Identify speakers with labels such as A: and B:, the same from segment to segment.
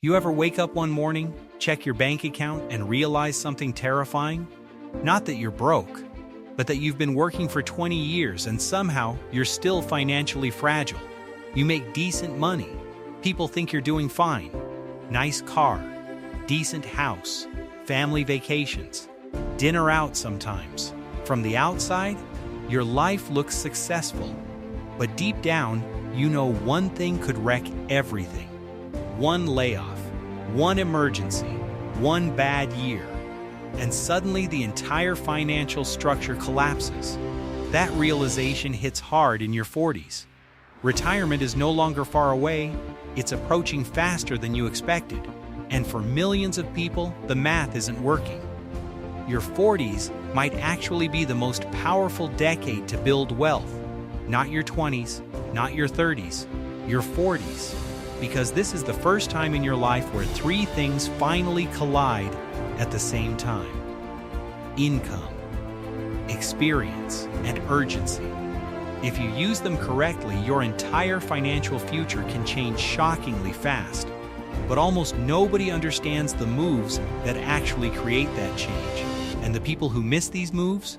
A: You ever wake up one morning, check your bank account, and realize something terrifying? Not that you're broke, but that you've been working for 20 years and somehow you're still financially fragile. You make decent money. People think you're doing fine. Nice car, decent house, family vacations, dinner out sometimes. From the outside, your life looks successful. But deep down, you know one thing could wreck everything. One layoff, one emergency, one bad year, and suddenly the entire financial structure collapses. That realization hits hard in your 40s. Retirement is no longer far away, it's approaching faster than you expected. And for millions of people, the math isn't working. Your 40s might actually be the most powerful decade to build wealth. Not your 20s, not your 30s, your 40s. Because this is the first time in your life where three things finally collide at the same time: income, experience, and urgency. If you use them correctly, your entire financial future can change shockingly fast. But almost nobody understands the moves that actually create that change. And the people who miss these moves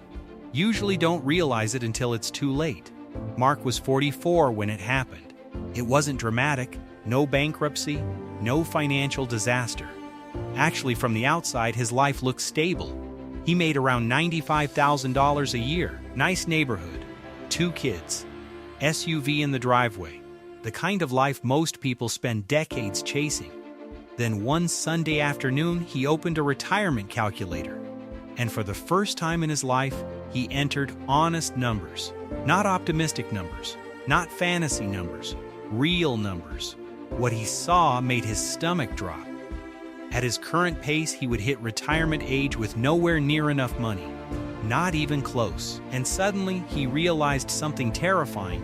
A: usually don't realize it until it's too late. Mark was 44 when it happened. It wasn't dramatic. No bankruptcy, no financial disaster. Actually, from the outside, his life looked stable. He made around $95,000 a year, nice neighborhood, 2 kids, SUV in the driveway, the kind of life most people spend decades chasing. Then one Sunday afternoon, he opened a retirement calculator. And for the first time in his life, he entered honest numbers. Not optimistic numbers, not fantasy numbers, real numbers. What he saw made his stomach drop. At his current pace, he would hit retirement age with nowhere near enough money. Not even close. And suddenly, he realized something terrifying.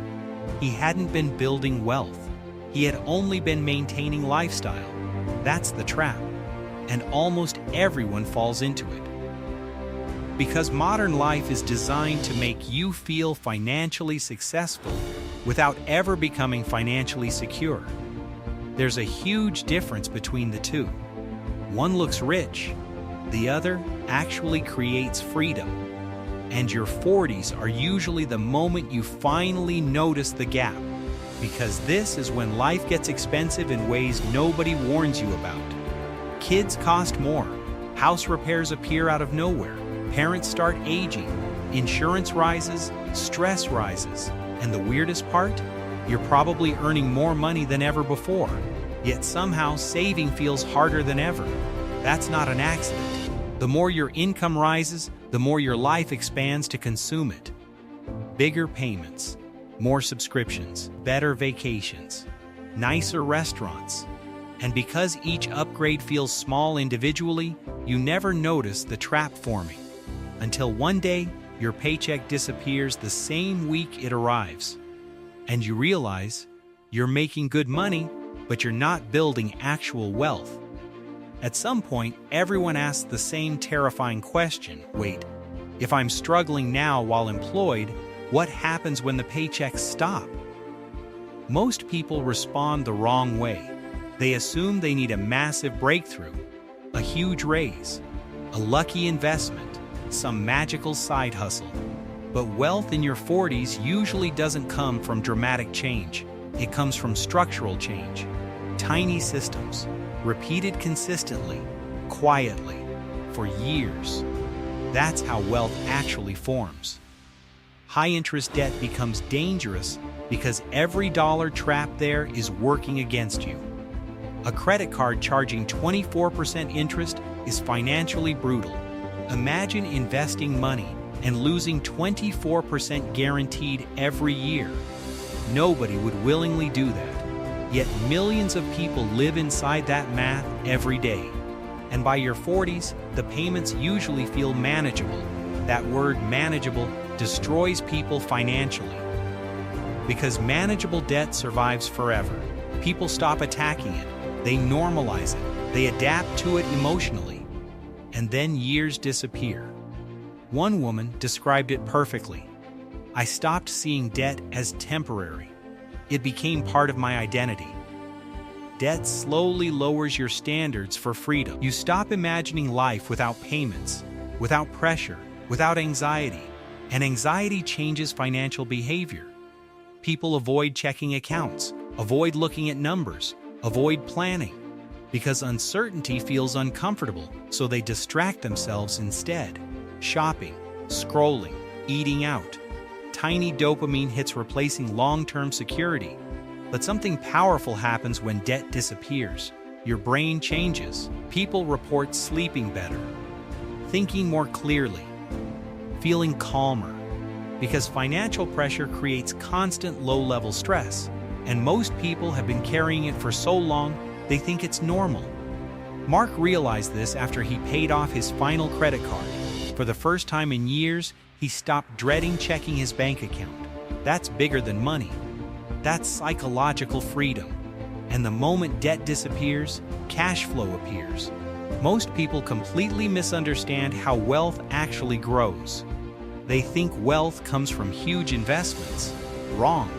A: He hadn't been building wealth. He had only been maintaining lifestyle. That's the trap. And almost everyone falls into it. Because modern life is designed to make you feel financially successful without ever becoming financially secure. There's a huge difference between the two. One looks rich, the other actually creates freedom. And your 40s are usually the moment you finally notice the gap, because this is when life gets expensive in ways nobody warns you about. Kids cost more, house repairs appear out of nowhere, parents start aging, insurance rises, stress rises, and the weirdest part? You're probably earning more money than ever before, yet somehow saving feels harder than ever. That's not an accident. The more your income rises, the more your life expands to consume it. Bigger payments, more subscriptions, better vacations, nicer restaurants. And because each upgrade feels small individually, you never notice the trap forming. Until one day, your paycheck disappears the same week it arrives. And you realize you're making good money, but you're not building actual wealth. At some point, everyone asks the same terrifying question: wait, if I'm struggling now while employed, what happens when the paychecks stop? Most people respond the wrong way. They assume they need a massive breakthrough, a huge raise, a lucky investment, some magical side hustle. But wealth in your 40s usually doesn't come from dramatic change. It comes from structural change. Tiny systems, repeated consistently, quietly, for years. That's how wealth actually forms. High-interest debt becomes dangerous because every dollar trapped there is working against you. A credit card charging 24% interest is financially brutal. Imagine investing money and losing 24% guaranteed every year. Nobody would willingly do that. Yet millions of people live inside that math every day. And by your 40s, the payments usually feel manageable. That word manageable destroys people financially. Because manageable debt survives forever. People stop attacking it. They normalize it. They adapt to it emotionally. And then years disappear. One woman described it perfectly. I stopped seeing debt as temporary. It became part of my identity. Debt slowly lowers your standards for freedom. You stop imagining life without payments, without pressure, without anxiety, and anxiety changes financial behavior. People avoid checking accounts, avoid looking at numbers, avoid planning, because uncertainty feels uncomfortable, so they distract themselves instead. Shopping, scrolling, eating out. Tiny dopamine hits replacing long-term security. But something powerful happens when debt disappears. Your brain changes. People report sleeping better, thinking more clearly, feeling calmer, because financial pressure creates constant low-level stress, and most people have been carrying it for so long they think it's normal. Mark realized this after he paid off his final credit card. For the first time in years, he stopped dreading checking his bank account. That's bigger than money. That's psychological freedom. And the moment debt disappears, cash flow appears. Most people completely misunderstand how wealth actually grows. They think wealth comes from huge investments. Wrong.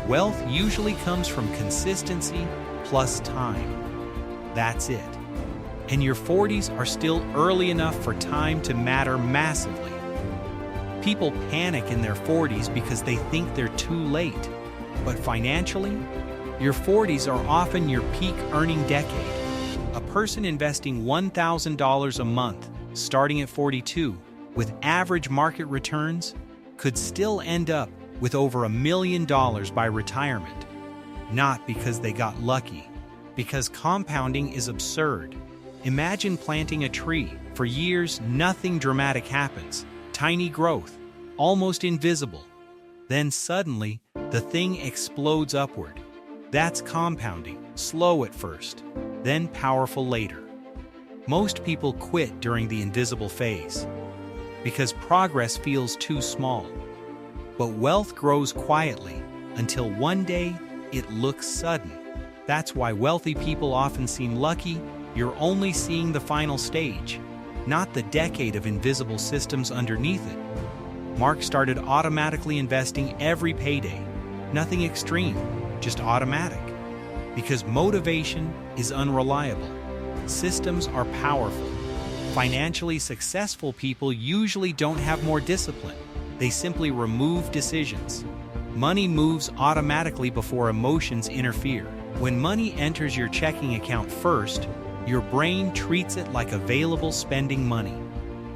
A: Wealth usually comes from consistency plus time. That's it. And your 40s are still early enough for time to matter massively. People panic in their 40s because they think they're too late. But financially, your 40s are often your peak earning decade. A person investing $1,000 a month, starting at 42, with average market returns, could still end up with over $1 million by retirement. Not because they got lucky, because compounding is absurd. Imagine planting a tree. For years, nothing dramatic happens. Tiny growth, almost invisible. Then suddenly, the thing explodes upward. That's compounding, slow at first, then powerful later. Most people quit during the invisible phase because progress feels too small. But wealth grows quietly until one day it looks sudden. That's why wealthy people often seem lucky. You're only seeing the final stage, not the decade of invisible systems underneath it. Mark started automatically investing every payday. Nothing extreme, just automatic. Because motivation is unreliable. Systems are powerful. Financially successful people usually don't have more discipline. They simply remove decisions. Money moves automatically before emotions interfere. When money enters your checking account first, your brain treats it like available spending money.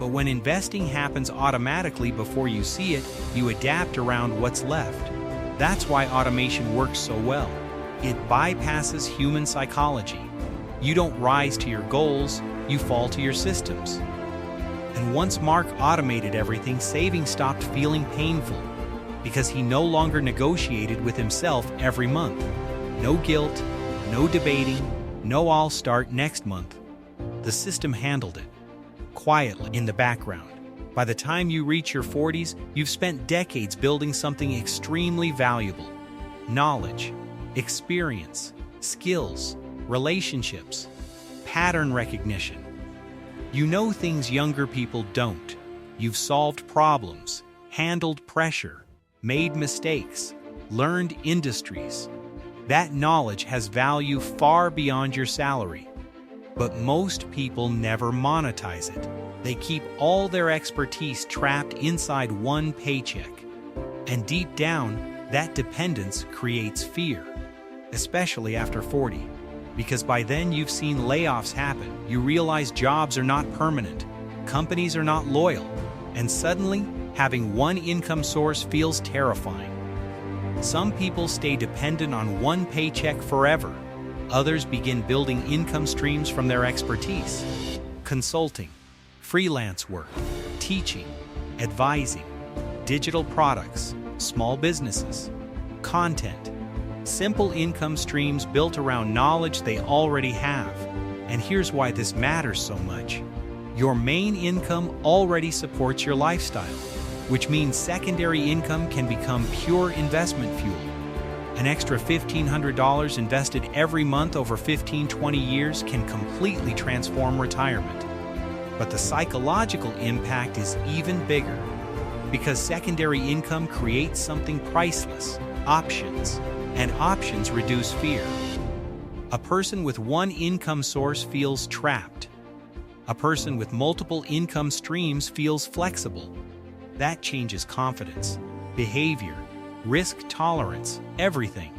A: But when investing happens automatically before you see it, you adapt around what's left. That's why automation works so well. It bypasses human psychology. You don't rise to your goals, you fall to your systems. And once Mark automated everything, saving stopped feeling painful because he no longer negotiated with himself every month. No guilt, no debating, no "I'll start next month." The system handled it, quietly in the background. By the time you reach your 40s, you've spent decades building something extremely valuable. Knowledge, experience, skills, relationships, pattern recognition. You know things younger people don't. You've solved problems, handled pressure, made mistakes, learned industries. That knowledge has value far beyond your salary. But most people never monetize it. They keep all their expertise trapped inside one paycheck. And deep down, that dependence creates fear, especially after 40. Because by then you've seen layoffs happen. You realize jobs are not permanent, companies are not loyal, and suddenly, having one income source feels terrifying. Some people stay dependent on one paycheck forever. Others begin building income streams from their expertise. Consulting, freelance work, teaching, advising, digital products, small businesses, content. Simple income streams built around knowledge they already have. And here's why this matters so much. Your main income already supports your lifestyle, which means secondary income can become pure investment fuel. An extra $1,500 invested every month over 15-20 years can completely transform retirement. But the psychological impact is even bigger, because secondary income creates something priceless: options. And options reduce fear. A person with one income source feels trapped. A person with multiple income streams feels flexible. That changes confidence, behavior, risk tolerance, everything.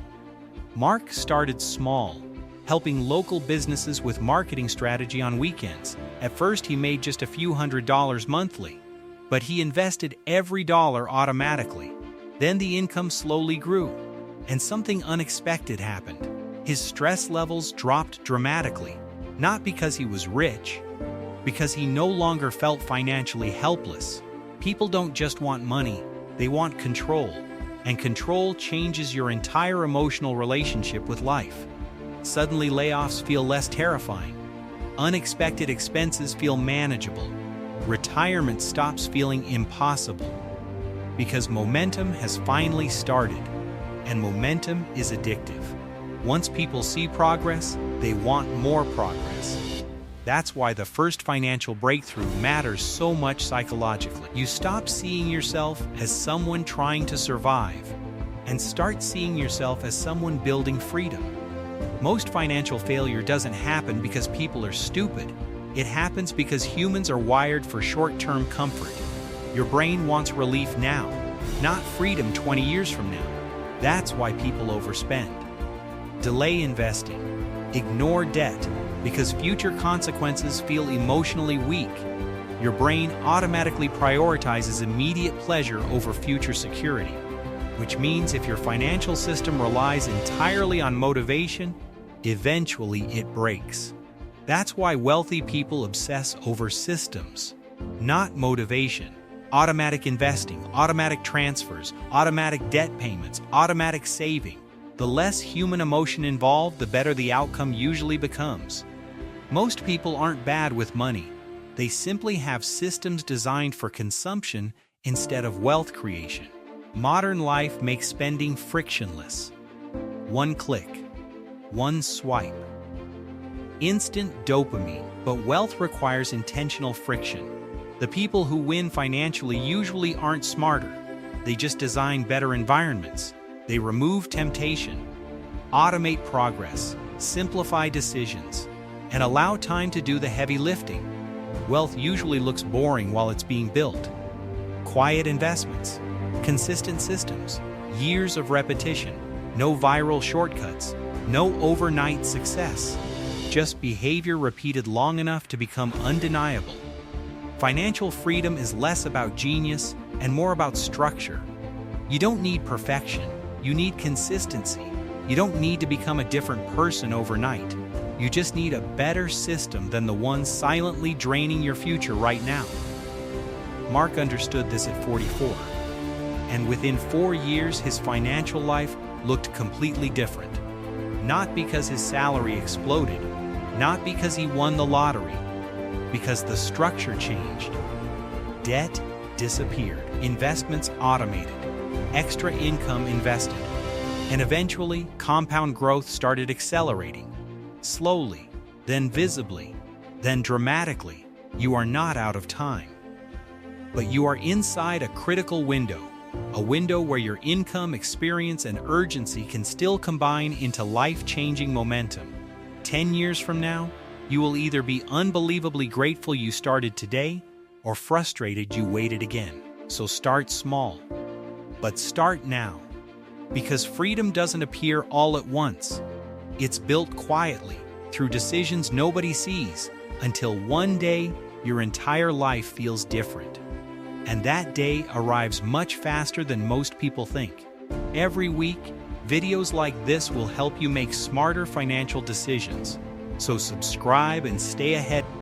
A: Mark started small, helping local businesses with marketing strategy on weekends. At first, he made just a few $100s monthly, but he invested every dollar automatically. Then the income slowly grew, and something unexpected happened. His stress levels dropped dramatically, not because he was rich, because he no longer felt financially helpless. People don't just want money, they want control, and control changes your entire emotional relationship with life. Suddenly, layoffs feel less terrifying. Unexpected expenses feel manageable. Retirement stops feeling impossible. Because momentum has finally started, and momentum is addictive. Once people see progress, they want more progress. That's why the first financial breakthrough matters so much psychologically. You stop seeing yourself as someone trying to survive and start seeing yourself as someone building freedom. Most financial failure doesn't happen because people are stupid. It happens because humans are wired for short-term comfort. Your brain wants relief now, not freedom 20 years from now. That's why people overspend. Delay investing. Ignore debt because future consequences feel emotionally weak. Your brain automatically prioritizes immediate pleasure over future security, which means if your financial system relies entirely on motivation, eventually it breaks. That's why wealthy people obsess over systems, not motivation. Automatic investing, automatic transfers, automatic debt payments, automatic saving. The less human emotion involved, the better the outcome usually becomes. Most people aren't bad with money. They simply have systems designed for consumption instead of wealth creation. Modern life makes spending frictionless. One click, one swipe. Instant dopamine, but wealth requires intentional friction. The people who win financially usually aren't smarter. They just design better environments. They remove temptation, automate progress, simplify decisions, and allow time to do the heavy lifting. Wealth usually looks boring while it's being built. Quiet investments, consistent systems, years of repetition, no viral shortcuts, no overnight success. Just behavior repeated long enough to become undeniable. Financial freedom is less about genius and more about structure. You don't need perfection. You need consistency. You don't need to become a different person overnight. You just need a better system than the one silently draining your future right now. Mark understood this at 44, and within 4 years his financial life looked completely different. Not because his salary exploded, not because he won the lottery, because the structure changed. Debt disappeared, investments automated, extra income invested, and eventually compound growth started accelerating. Slowly, then visibly, then dramatically. You are not out of time. But you are inside a critical window, a window where your income, experience, and urgency can still combine into life-changing momentum. 10 years from now, you will either be unbelievably grateful you started today or frustrated you waited again. So start small, but start now. Because freedom doesn't appear all at once. It's built quietly, through decisions nobody sees, until one day your entire life feels different. And that day arrives much faster than most people think. Every week, videos like this will help you make smarter financial decisions. So subscribe and stay ahead.